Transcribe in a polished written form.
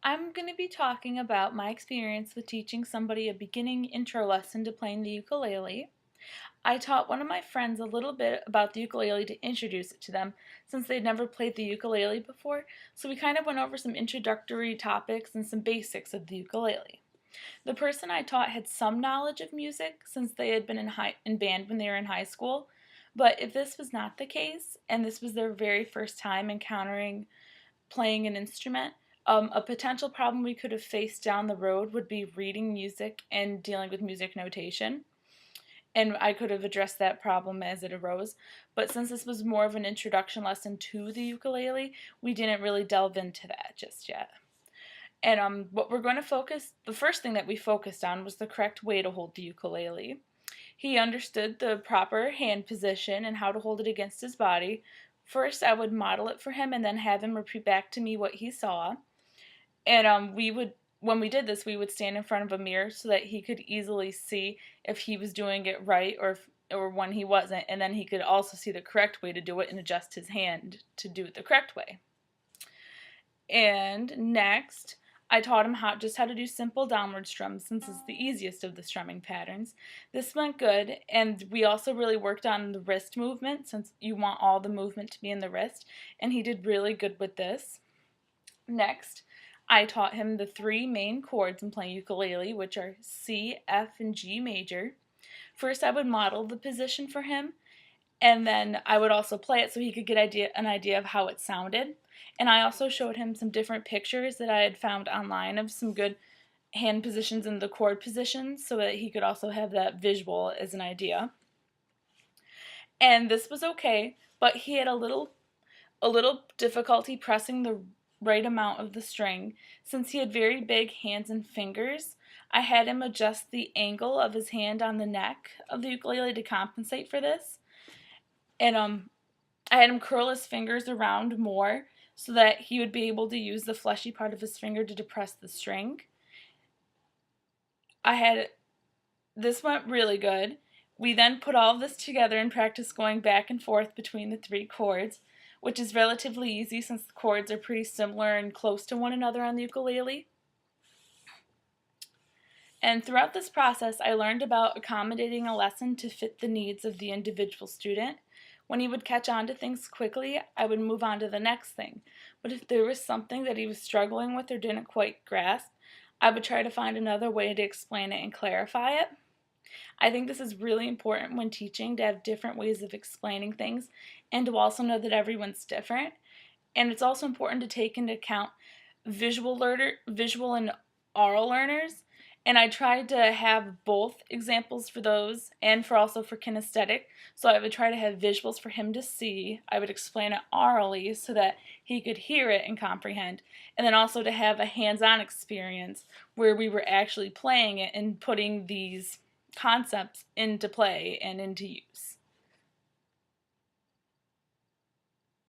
I'm going to be talking about my experience with teaching somebody a beginning intro lesson to playing the ukulele. I taught one of my friends a little bit about the ukulele to introduce it to them since they'd never played the ukulele before, so we kind of went over some introductory topics and some basics of the ukulele. The person I taught had some knowledge of music since they had been in band when they were in high school, but if this was not the case and this was their very first time encountering playing an instrument, a potential problem we could have faced down the road would be reading music and dealing with music notation. And I could have addressed that problem as it arose. But since this was more of an introduction lesson to the ukulele, we didn't really delve into that just yet. And what we're going to the first thing that we focused on was the correct way to hold the ukulele. He understood the proper hand position and how to hold it against his body. First, I would model it for him and then have him repeat back to me what he saw. And when we did this, we would stand in front of a mirror so that he could easily see if he was doing it right or when he wasn't, and then he could also see the correct way to do it and adjust his hand to do it the correct way. And next, I taught him how to do simple downward strums since it's the easiest of the strumming patterns. This went good, and we also really worked on the wrist movement since you want all the movement to be in the wrist, and he did really good with this. Next, I taught him the three main chords in playing ukulele, which are C, F, and G major. First, I would model the position for him, and then I would also play it so he could get an idea of how it sounded. And I also showed him some different pictures that I had found online of some good hand positions and the chord positions so that he could also have that visual as an idea. And this was okay, but he had a little difficulty pressing the right amount of the string. Since he had very big hands and fingers, I had him adjust the angle of his hand on the neck of the ukulele to compensate for this. And I had him curl his fingers around more so that he would be able to use the fleshy part of his finger to depress the string. This went really good. We then put all of this together and practiced going back and forth between the three chords, which is relatively easy since the chords are pretty similar and close to one another on the ukulele. And throughout this process, I learned about accommodating a lesson to fit the needs of the individual student. When he would catch on to things quickly, I would move on to the next thing. But if there was something that he was struggling with or didn't quite grasp, I would try to find another way to explain it and clarify it. I think this is really important when teaching to have different ways of explaining things and to also know that everyone's different. And it's also important to take into account visual and oral learners. And I tried to have both examples for those and for kinesthetic. So I would try to have visuals for him to see. I would explain it orally so that he could hear it and comprehend. And then also to have a hands-on experience where we were actually playing it and putting these concepts into play and into use.